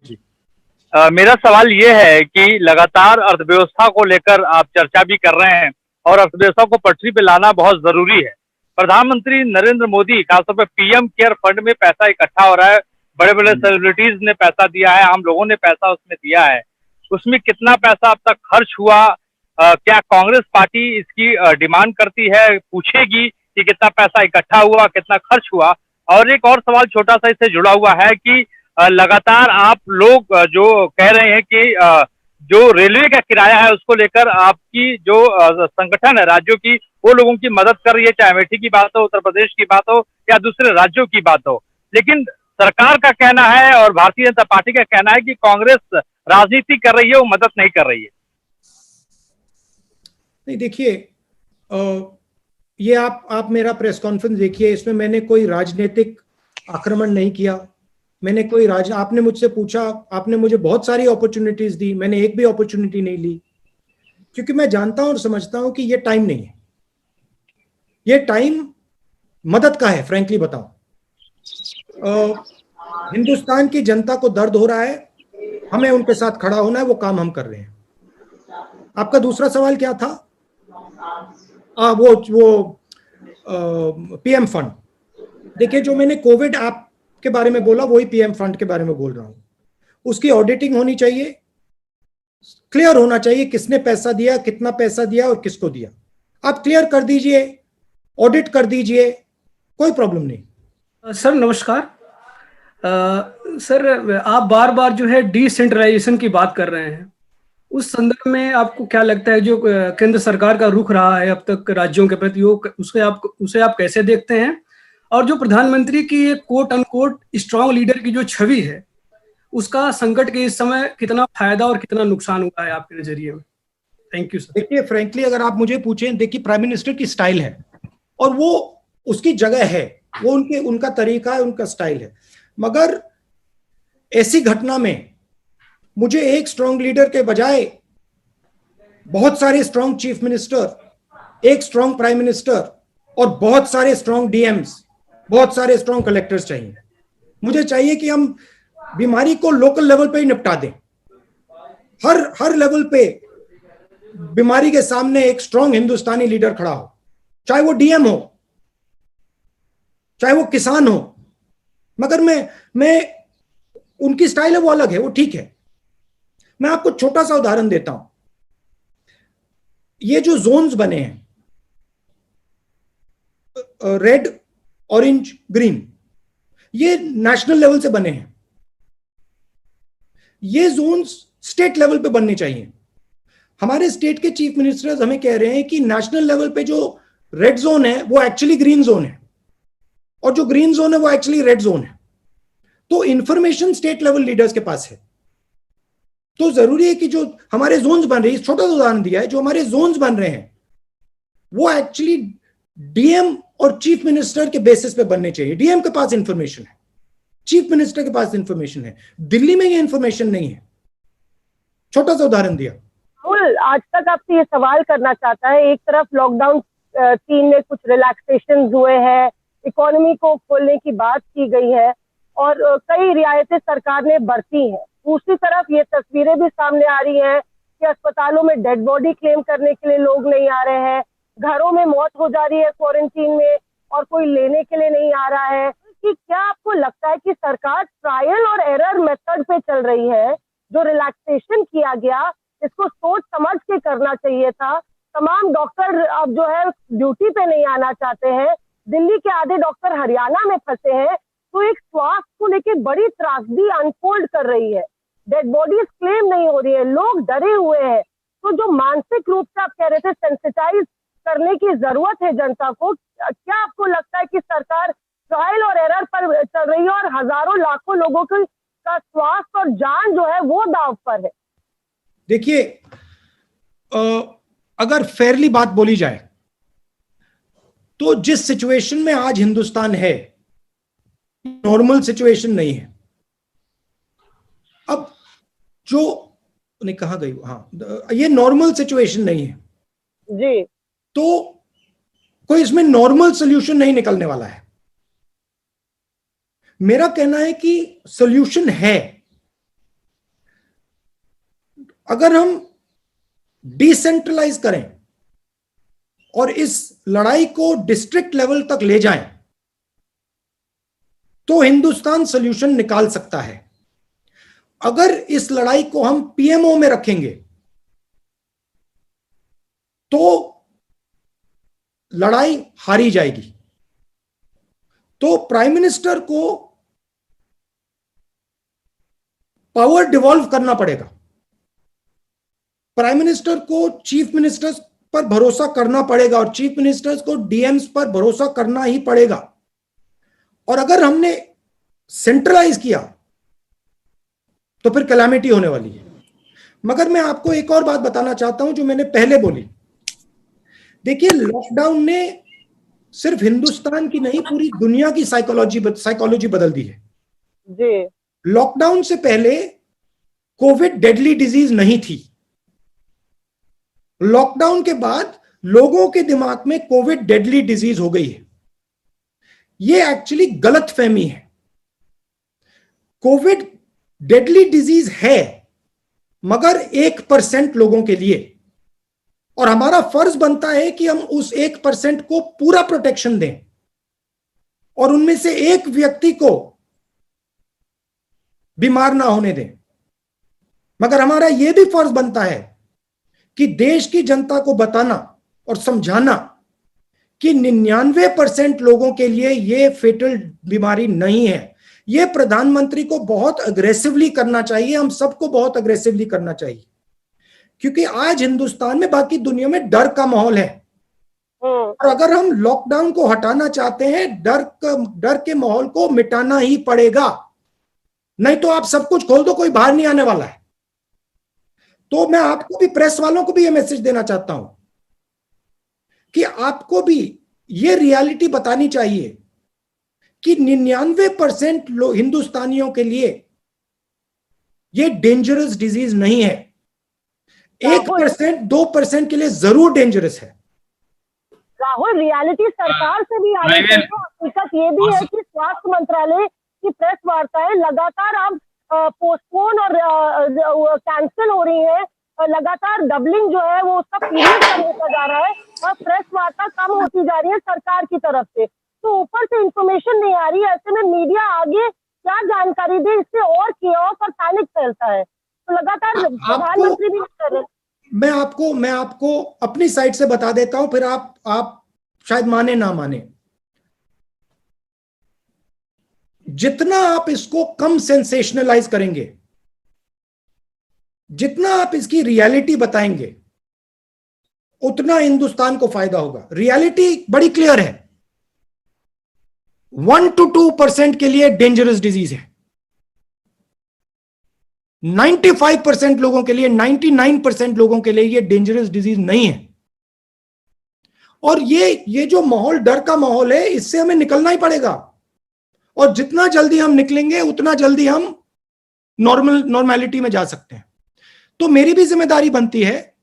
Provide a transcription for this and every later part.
जी। मेरा सवाल ये है कि लगातार अर्थव्यवस्था को लेकर आप चर्चा भी कर रहे हैं और अर्थव्यवस्था को पटरी पे लाना बहुत जरूरी है। प्रधानमंत्री नरेंद्र मोदी खासतौर पर पीएम केयर फंड में पैसा इकट्ठा हो रहा है, बड़े बड़े सेलिब्रिटीज ने पैसा दिया है, आम लोगों ने पैसा उसमें दिया है। उसमें कितना पैसा अब तक खर्च हुआ? क्या कांग्रेस पार्टी इसकी डिमांड करती है, पूछेगी कि कितना पैसा इकट्ठा हुआ, कितना खर्च हुआ? और एक और सवाल छोटा सा इससे जुड़ा हुआ है कि लगातार आप लोग जो कह रहे हैं कि जो रेलवे का किराया है उसको लेकर आपकी जो संगठन है राज्यों की, वो लोगों की मदद कर रही है, चाहे अमेठी की बात हो, उत्तर प्रदेश की बात हो या दूसरे राज्यों की बात हो। लेकिन सरकार का कहना है और भारतीय जनता पार्टी का कहना है कि कांग्रेस राजनीति कर रही है, वो मदद नहीं कर रही है। नहीं, देखिए, ये आप मेरा प्रेस कॉन्फ्रेंस देखिए, इसमें मैंने कोई राजनीतिक आक्रमण नहीं किया। मैंने कोई आपने मुझसे पूछा, आपने मुझे बहुत सारी अपॉर्चुनिटीज दी, मैंने एक भी अपॉर्चुनिटी नहीं ली, क्योंकि मैं जानता हूं और समझता हूं कि ये टाइम नहीं है। ये टाइम मदद का है। फ्रैंकली बताऊं, हिंदुस्तान की जनता को दर्द हो रहा है, हमें उनके साथ खड़ा होना है, वो काम हम कर रहे हैं। आपका दूसरा सवाल क्या था? वो पीएम फंड। देखिए, जो मैंने कोविड ऐप के बारे में बोला वही पीएम फंड के बारे में बोल रहा हूं। उसकी ऑडिटिंग होनी चाहिए, क्लियर होना चाहिए किसने पैसा दिया, कितना पैसा दिया और किसको दिया। आप क्लियर कर दीजिए, ऑडिट कर दीजिए, कोई प्रॉब्लम नहीं। सर नमस्कार। सर, आप बार बार जो है डिसेंट्रलाइजेशन की बात कर रहे हैं। उस संदर्भ में आपको क्या लगता है, जो केंद्र सरकार का रुख रहा है अब तक राज्यों के प्रति, उसे आप कैसे देखते हैं? और जो प्रधानमंत्री की ये कोट अनकोट स्ट्रांग लीडर की जो छवि है, उसका संकट के इस समय कितना फायदा और कितना नुकसान हुआ है आपके नजरिए में? Thank you sir. देखिए, फ्रैंकली अगर आप मुझे पूछें, देखिए, प्राइम मिनिस्टर की स्टाइल है और वो उसकी जगह है, वो उनका तरीका है, उनका स्टाइल है। मगर ऐसी घटना में मुझे एक स्ट्रांग लीडर के बजाय बहुत सारे स्ट्रांग चीफ मिनिस्टर, एक स्ट्रांग प्राइम मिनिस्टर और बहुत सारे स्ट्रांग डीएम्स, बहुत सारे स्ट्रांग कलेक्टर्स चाहिए। मुझे चाहिए कि हम बीमारी को लोकल लेवल पे ही निपटा दें। हर लेवल पे बीमारी के सामने एक स्ट्रांग हिंदुस्तानी लीडर खड़ा हो, चाहे वो डीएम हो, चाहे वो किसान हो। मगर मैं उनकी स्टाइल है, वो अलग है, वो ठीक है। मैं आपको छोटा सा उदाहरण देता हूं। ये जो जोन्स बने हैं, रेड, ऑरेंज, ग्रीन, ये नेशनल लेवल से बने हैं। ये जोन्स स्टेट लेवल पे बनने चाहिए। हमारे स्टेट के चीफ मिनिस्टर्स हमें कह रहे हैं कि नेशनल लेवल पे जो रेड जोन है वो एक्चुअली ग्रीन जोन है, और जो ग्रीन जोन है वो एक्चुअली रेड जोन है। तो इंफॉर्मेशन स्टेट लेवल लीडर्स के पास है। तो जरूरी है कि जो हमारे जोन्स बन रहे हैं, छोटा सा उदाहरण दिया है, जो हमारे जोन्स बन रहे हैं वो एक्चुअली डीएम और चीफ मिनिस्टर के बेसिस पे बनने चाहिए। डीएम के पास इंफॉर्मेशन है, चीफ मिनिस्टर के पास इंफॉर्मेशन है, दिल्ली में ये इंफॉर्मेशन नहीं है। छोटा सा उदाहरण दिया। आज तक आपसे ये सवाल करना चाहता है, एक तरफ लॉकडाउन 3 में कुछ रिलैक्सेशन हुए हैं, इकोनॉमी को खोलने की बात की गई है और कई रियायतें सरकार ने बरती हैं। दूसरी तरफ ये तस्वीरें भी सामने आ रही हैं कि अस्पतालों में डेड बॉडी क्लेम करने के लिए लोग नहीं आ रहे हैं, घरों में मौत हो जा रही है क्वारंटीन में और कोई लेने के लिए नहीं आ रहा है। कि क्या आपको लगता है कि सरकार ट्रायल और एरर मेथड पे चल रही है? जो रिलैक्सेशन किया गया इसको सोच समझ के करना चाहिए था। तमाम डॉक्टर अब जो है ड्यूटी पे नहीं आना चाहते हैं। दिल्ली के आधे डॉक्टर हरियाणा में फंसे हैं। तो एक स्वास्थ्य को लेकर बड़ी त्रासदी अनफोल्ड कर रही है। डेड बॉडीज क्लेम नहीं हो रही है, लोग डरे हुए हैं। तो जो मानसिक रूप से आप कह रहे थे सेंसिटाइज करने की जरूरत है जनता को, क्या आपको लगता है कि सरकार ट्रायल और एरर पर चल रही है और हजारों लाखों लोगों का स्वास्थ्य और जान जो है वो दांव पर है? देखिए, अगर फेयरली बात बोली जाए तो जिस सिचुएशन में आज हिंदुस्तान है, नॉर्मल सिचुएशन नहीं है। अब जो नहीं, कहां गई? हाँ, ये नॉर्मल सिचुएशन नहीं है जी। तो कोई इसमें नॉर्मल सोल्यूशन नहीं निकलने वाला है। मेरा कहना है कि सोल्यूशन है, अगर हम डिसेंट्रलाइज करें और इस लड़ाई को डिस्ट्रिक्ट लेवल तक ले जाएं, तो हिंदुस्तान सॉल्यूशन निकाल सकता है। अगर इस लड़ाई को हम पीएमओ में रखेंगे तो लड़ाई हारी जाएगी। तो प्राइम मिनिस्टर को पावर डिवॉल्व करना पड़ेगा। प्राइम मिनिस्टर को चीफ मिनिस्टर्स पर भरोसा करना पड़ेगा और चीफ मिनिस्टर्स को डीएम्स पर भरोसा करना ही पड़ेगा। और अगर हमने सेंट्रलाइज किया तो फिर कैलामिटी होने वाली है। मगर मैं आपको एक और बात बताना चाहता हूं जो मैंने पहले बोली। देखिए, लॉकडाउन ने सिर्फ हिंदुस्तान की नहीं, पूरी दुनिया की साइकोलॉजी बदल दी है जी। लॉकडाउन से पहले कोविड डेडली डिजीज नहीं थी। लॉकडाउन के बाद लोगों के दिमाग में कोविड डेडली डिजीज हो गई है। यह एक्चुअली गलत फहमी है। कोविड डेडली डिजीज है मगर 1% लोगों के लिए, और हमारा फर्ज बनता है कि हम उस 1% को पूरा प्रोटेक्शन दें और उनमें से एक व्यक्ति को बीमार ना होने दें। मगर हमारा यह भी फर्ज बनता है कि देश की जनता को बताना और समझाना कि 99% लोगों के लिए यह फेटल बीमारी नहीं है। यह प्रधानमंत्री को बहुत अग्रेसिवली करना चाहिए, हम सबको बहुत अग्रेसिवली करना चाहिए, क्योंकि आज हिंदुस्तान में, बाकी दुनिया में डर का माहौल है। और अगर हम लॉकडाउन को हटाना चाहते हैं, डर के माहौल को मिटाना ही पड़ेगा। नहीं तो आप सब कुछ खोल दो, कोई बाहर नहीं आने वाला है। तो मैं आपको भी, प्रेस वालों को भी यह मैसेज देना चाहता हूं कि आपको भी यह रियलिटी बतानी चाहिए कि 99% हिंदुस्तानियों के लिए यह डेंजरस डिजीज नहीं है। 1% 2% के लिए जरूर डेंजरस है। राहुल, रियलिटी सरकार से भी आई है। हकीकत ये भी है कि स्वास्थ्य मंत्रालय की प्रेस वार्ताएं लगातार अब पोस्टपोन और कैंसिल हो रही है। लगातार डबलिंग जो है वो उसका पीरियड कम होता जा रहा है और प्रेस वार्ता कम होती जा रही है सरकार की तरफ से। तो ऊपर से इंफॉर्मेशन नहीं आ रही है। ऐसे में मीडिया आगे क्या जानकारी दे, इससे और केओस और पैनिक फैलता है। तो लगातार प्रधानमंत्री भी कर रहे हैं। मैं आपको अपनी साइड से बता देता हूं, फिर आप शायद माने ना माने। जितना आप इसको कम सेंसेशनलाइज करेंगे, जितना आप इसकी रियलिटी बताएंगे, उतना हिंदुस्तान को फायदा होगा। रियलिटी बड़ी क्लियर है। 1 to 2% के लिए डेंजरस डिजीज है। 95% लोगों के लिए, 99% लोगों के लिए ये डेंजरस डिजीज नहीं है। और ये जो माहौल, डर का माहौल है, इससे हमें निकलना ही पड़ेगा। और जितना जल्दी हम निकलेंगे उतना जल्दी हम नॉर्मेलिटी में जा सकते हैं। तो मेरी भी जिम्मेदारी बनती है,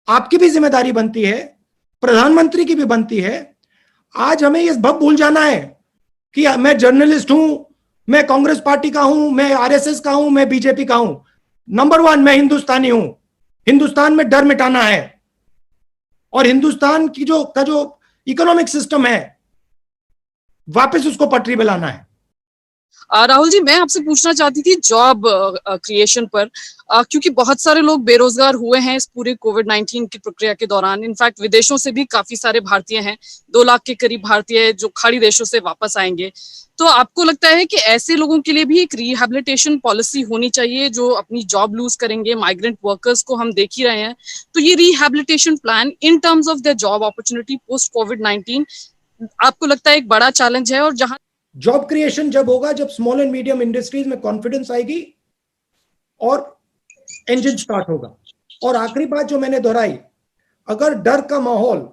आपकी भी जिम्मेदारी बनती है, प्रधानमंत्री की भी बनती है। आज हमें ये सब भूल जाना है कि मैं जर्नलिस्ट हूं, मैं कांग्रेस पार्टी का हूं, मैं आरएसएस का हूं, मैं बीजेपी का हूं। नंबर 1 मैं हिंदुस्तानी हूं। हिंदुस्तान में डर मिटाना है और हिंदुस्तान की जो इकोनॉमिक सिस्टम है, वापस उसको पटरी पे लाना है। राहुल जी, मैं आपसे पूछना चाहती थी जॉब क्रिएशन पर, क्योंकि बहुत सारे लोग बेरोजगार हुए हैं इस पूरे कोविड-19 की प्रक्रिया के दौरान। इनफैक्ट विदेशों से भी काफी सारे भारतीय हैं, 2 लाख के करीब भारतीय जो खाड़ी देशों से वापस आएंगे। तो आपको लगता है कि ऐसे लोगों के लिए भी एक रिहैबिलिटेशन पॉलिसी होनी चाहिए जो अपनी जॉब लूज करेंगे? माइग्रेंट वर्कर्स को हम देख ही रहे हैं। तो ये rehabilitation plan in terms of the job opportunity post कोविड-19 आपको लगता है एक बड़ा चैलेंज है? और जहां जॉब क्रिएशन जब होगा, जब स्मॉल एंड मीडियम इंडस्ट्रीज में कॉन्फिडेंस आएगी और इंजन स्टार्ट होगा। और आखिरी बात जो मैंने दोहराई, अगर डर का माहौल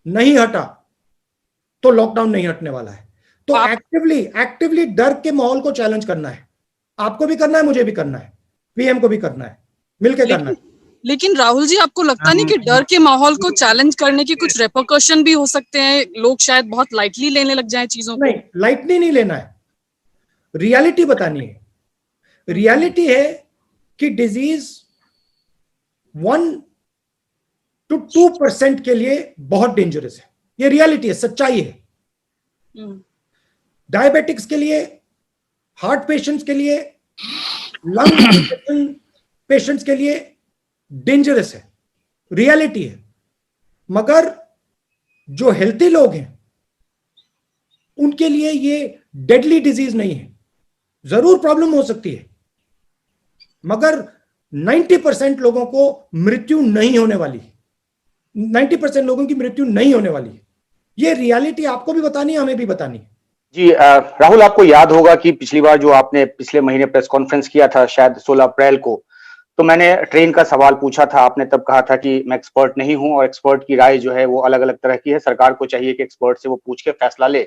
नहीं हटा तो लॉकडाउन नहीं हटने वाला है। तो एक्टिवली डर के माहौल को चैलेंज करना है। आपको भी करना है, मुझे भी करना है, पीएम को भी करना है, मिलकर करना है। लेकिन राहुल जी, आपको लगता नहीं कि डर के माहौल को चैलेंज करने के कुछ रेपरकशन भी हो सकते हैं? लोग शायद बहुत लाइटली लेने लग जाएं चीजों को। नहीं, लाइटली नहीं लेना है, रियलिटी बतानी है। रियलिटी है कि डिजीज 1 to 2% के लिए बहुत डेंजरस है। ये रियलिटी है, सच्चाई है। डायबिटिक्स के लिए, हार्ट पेशेंट्स के लिए, लंग पेशेंट्स के लिए डेंजरस है, रियलिटी है। मगर जो हेल्थी लोग हैं उनके लिए ये डेडली डिजीज नहीं है। जरूर प्रॉब्लम हो सकती है, मगर 90% लोगों को मृत्यु नहीं होने वाली, 90% लोगों की मृत्यु नहीं होने वाली है। ये रियलिटी आपको भी बतानी है, हमें भी बतानी है। जी राहुल, आपको याद होगा कि पिछली बार जो आपने पिछले महीने प्रेस कॉन्फ्रेंस किया था, शायद 16 अप्रैल को, तो मैंने ट्रेन का सवाल पूछा था। आपने तब कहा था कि मैं एक्सपर्ट नहीं हूं और एक्सपर्ट की राय जो है वो अलग अलग तरह की है, सरकार को चाहिए कि एक्सपर्ट से वो पूछ के फैसला ले।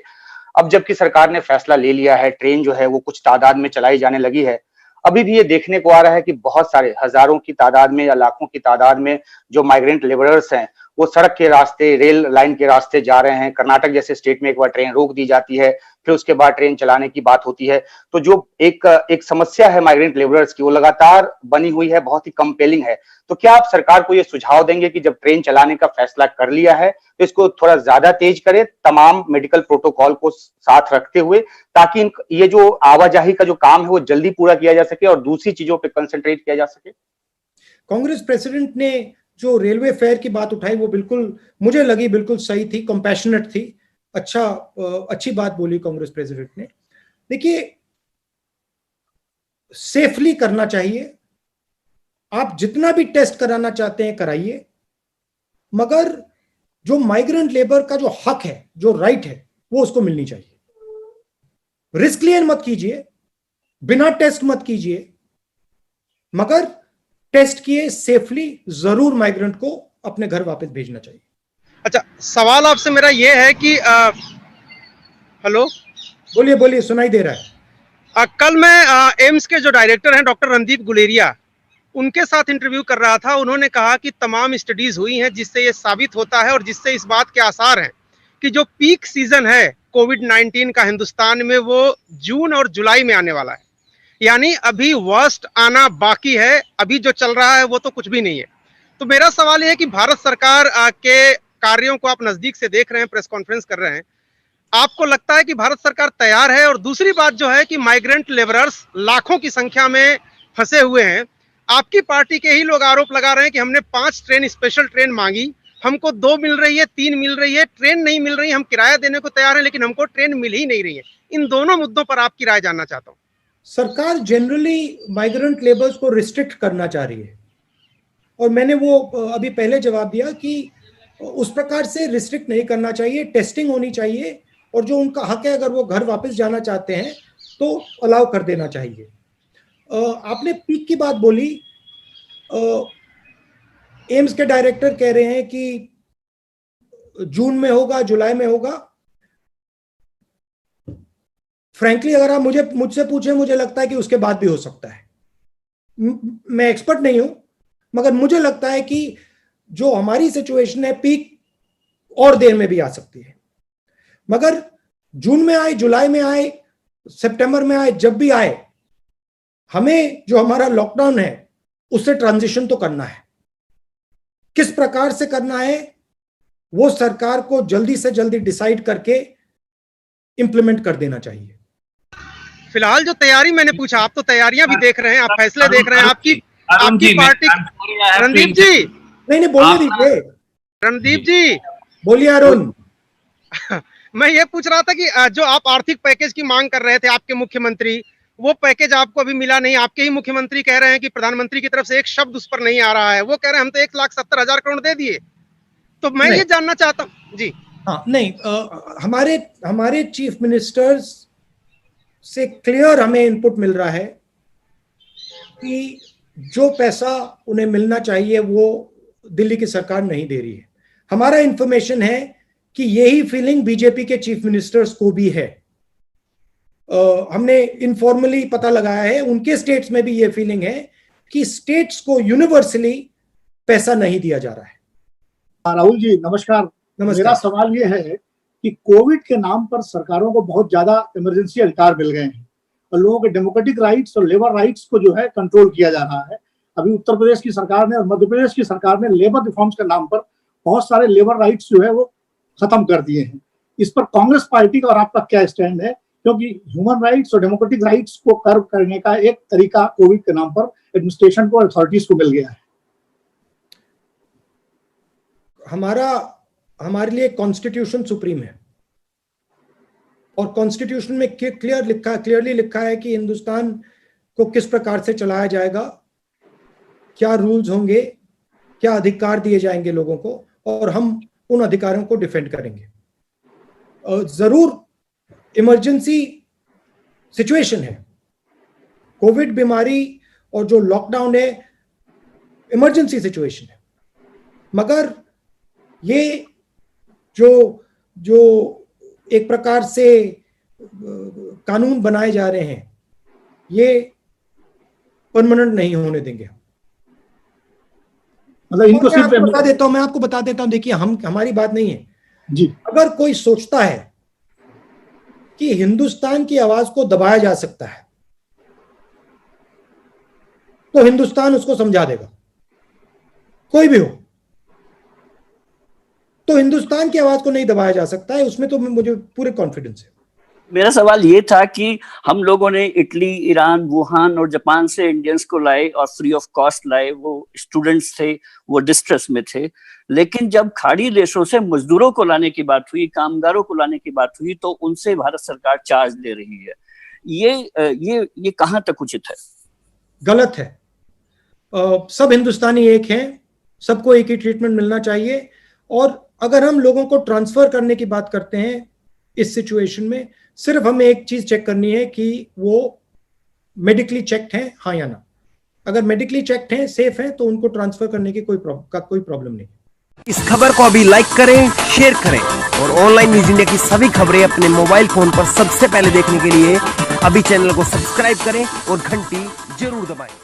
अब जबकि सरकार ने फैसला ले लिया है, ट्रेन जो है वो कुछ तादाद में चलाई जाने लगी है, अभी भी ये देखने को आ रहा है कि बहुत सारे हजारों की तादाद में या लाखों की तादाद में जो माइग्रेंट लेबरर्स हैं वो सड़क के रास्ते, रेल लाइन के रास्ते जा रहे हैं। कर्नाटक जैसे स्टेट में एक बार ट्रेन रोक दी जाती है, फिर उसके बाद ट्रेन चलाने की बात होती है। तो जो एक समस्या है माइग्रेंट लेबरर्स की, वो लगातार बनी हुई है, बहुत ही कंपेलिंग है। तो क्या आप सरकार को ये सुझाव देंगे कि जब ट्रेन चलाने का फैसला कर लिया है तो इसको थोड़ा ज्यादा तेज करे, तमाम मेडिकल प्रोटोकॉल को साथ रखते हुए, ताकि ये जो आवाजाही का जो काम है वो जल्दी पूरा किया जा सके और दूसरी चीजों पर कंसंट्रेट किया जा सके? कांग्रेस प्रेसिडेंट ने जो रेलवे फेयर की बात उठाई वो बिल्कुल मुझे लगी बिल्कुल सही थी, कंपैशनेट थी, अच्छी बात बोली कांग्रेस प्रेसिडेंट ने। देखिए, सेफली करना चाहिए। आप जितना भी टेस्ट कराना चाहते हैं कराइए, मगर जो माइग्रेंट लेबर का जो हक है, जो राइट है, वो उसको मिलनी चाहिए। रिस्क लेन मत कीजिए, बिना टेस्ट मत कीजिए, मगर टेस्ट किए सेफली जरूर माइग्रेंट को अपने घर वापस भेजना चाहिए। अच्छा, सवाल आपसे मेरा ये है कि हेलो, बोलिए बोलिए, सुनाई दे रहा है। कल मैं एम्स के जो डायरेक्टर हैं डॉक्टर रणदीप गुलेरिया, उनके साथ इंटरव्यू कर रहा था। उन्होंने कहा कि तमाम स्टडीज हुई हैं जिससे ये साबित होता है और जिससे इस बात के आसार हैं कि जो पीक सीजन है कोविड-19 का हिंदुस्तान में वो जून और जुलाई में आने वाला है। यानी अभी वर्स्ट आना बाकी है, अभी जो चल रहा है वो तो कुछ भी नहीं है। तो मेरा सवाल ये है कि भारत सरकार के कार्यों को आप नजदीक से देख रहे हैं, प्रेस कॉन्फ्रेंस कर रहे हैं, आपको लगता है कि भारत सरकार तैयार है? और दूसरी बात जो है कि माइग्रेंट लेबरर्स लाखों की संख्या में फंसे हुए हैं। आपकी पार्टी के ही लोग आरोप लगा रहे हैं कि हमने 5 ट्रेन, स्पेशल ट्रेन मांगी, हमको 2 मिल रही है, 3 मिल रही है, ट्रेन नहीं मिल रही, हम किराया देने को तैयार हैं लेकिन हमको ट्रेन मिल ही नहीं रही है। इन दोनों मुद्दों पर आपकी राय जानना चाहता हूँ। सरकार जनरली माइग्रेंट लेबर्स को रिस्ट्रिक्ट करना चाह रही है, और मैंने वो अभी पहले जवाब दिया कि उस प्रकार से रिस्ट्रिक्ट नहीं करना चाहिए। टेस्टिंग होनी चाहिए, और जो उनका हक है, अगर वो घर वापस जाना चाहते हैं तो अलाउ कर देना चाहिए। आपने पीक की बात बोली। एम्स के डायरेक्टर कह रहे हैं कि जून में होगा, जुलाई में होगा। फ्रैंकली अगर आप मुझसे पूछें, मुझे लगता है कि उसके बाद भी हो सकता है। मैं एक्सपर्ट नहीं हूं, मगर मुझे लगता है कि जो हमारी सिचुएशन है, पीक और देर में भी आ सकती है। मगर जून में आए, जुलाई में आए, सितंबर में आए, जब भी आए, हमें जो हमारा लॉकडाउन है उससे ट्रांजिशन तो करना है। किस प्रकार से करना है वो सरकार को जल्दी से जल्दी डिसाइड करके इंप्लीमेंट कर देना चाहिए। फिलहाल जो तैयारी मैंने पूछा, आप तो तैयारियां भी देख रहे हैं, आप फैसले देख रहे हैं, आपकी पार्टी। रणदीप जी, नहीं बोलने दीजिए। रणदीप जी बोलिए। अरुण, मैं ये पूछ रहा था कि जो आप आर्थिक पैकेज की मांग कर रहे थे, आपके मुख्यमंत्री, वो पैकेज आपको अभी मिला नहीं। आपके ही मुख्यमंत्री कह रहे हैं कि प्रधानमंत्री की तरफ से एक शब्द उस पर नहीं आ रहा है। वो कह रहे हैं हम तो 1,70,000 करोड़ दे दिए। तो मैं ये जानना चाहता हूँ जी। हाँ, नहीं, हमारे चीफ मिनिस्टर्स से क्लियर हमें इनपुट मिल रहा है कि जो पैसा उन्हें मिलना चाहिए वो दिल्ली की सरकार नहीं दे रही है। हमारा इंफॉर्मेशन है कि यही फीलिंग बीजेपी के चीफ मिनिस्टर्स को भी है। हमने इनफॉर्मली पता लगाया है, उनके स्टेट्स में भी ये फीलिंग है कि स्टेट्स को यूनिवर्सली पैसा नहीं दिया जा रहा है। राहुल जी नमस्कार। मेरा सवाल ये है कि कोविड के नाम पर सरकारों को बहुत ज्यादा इमरजेंसी अधिकार मिल गए हैं और लोगों के डेमोक्रेटिक राइट्स और लेबर राइट्स को जो है कंट्रोल किया जा रहा है। अभी उत्तर प्रदेश की सरकार ने और मध्य प्रदेश की सरकार ने लेबर रिफॉर्म्स के नाम पर बहुत सारे लेबर राइट्स जो है वो खत्म कर दिए हैं। इस पर कांग्रेस पार्टी का और आपका क्या स्टैंड है? क्योंकि ह्यूमन राइट्स और डेमोक्रेटिक राइट्स को कर्व करने का एक तरीका कोविड के नाम पर एडमिनिस्ट्रेशन को, अथॉरिटीज को मिल गया है। हमारे लिए कॉन्स्टिट्यूशन सुप्रीम है और कॉन्स्टिट्यूशन में क्लियरली लिखा है कि हिंदुस्तान को किस प्रकार से चलाया जाएगा, क्या रूल्स होंगे, क्या अधिकार दिए जाएंगे लोगों को, और हम उन अधिकारों को डिफेंड करेंगे। जरूर इमरजेंसी सिचुएशन है, कोविड बीमारी और जो लॉकडाउन है इमरजेंसी सिचुएशन है, मगर ये जो एक प्रकार से कानून बनाए जा रहे हैं ये परमानेंट नहीं होने देंगे। मतलब इनको सिर्फ मैं आपको बता देता हूं, देखिए हमारी बात नहीं है जी। अगर कोई सोचता है कि हिंदुस्तान की आवाज को दबाया जा सकता है तो हिंदुस्तान उसको समझा देगा, कोई भी हो, तो हिंदुस्तान की आवाज को नहीं दबाया जा सकता है, उसमें तो मुझे पूरे कॉन्फिडेंस है। मेरा सवाल ये था कि हम लोगों ने इटली, ईरान, वुहान और जापान से इंडियंस को लाए और फ्री ऑफ कॉस्ट लाए। वो स्टूडेंट्स थे, वो डिस्ट्रेस में थे, लेकिन जब खाड़ी देशों से मजदूरों को लाने की बात हुई, कामगारों को लाने की बात हुई, तो उनसे भारत सरकार चार्ज ले रही है। ये कहां तक उचित है? गलत है। सब हिंदुस्तानी एक हैं, सबको एक ही ट्रीटमेंट मिलना चाहिए। और अगर हम लोगों को ट्रांसफर करने की बात करते हैं इस सिचुएशन में, सिर्फ हमें एक चीज चेक करनी है कि वो मेडिकली चेक्ड हैं, हाँ या ना। अगर मेडिकली चेक्ड हैं, सेफ हैं, तो उनको ट्रांसफर करने की कोई प्रॉब्लम नहीं। इस खबर को अभी लाइक करें, शेयर करें और ऑनलाइन न्यूज इंडिया की सभी खबरें अपने मोबाइल फोन पर सबसे पहले देखने के लिए अभी चैनल को सब्सक्राइब करें और घंटी जरूर दबाएं।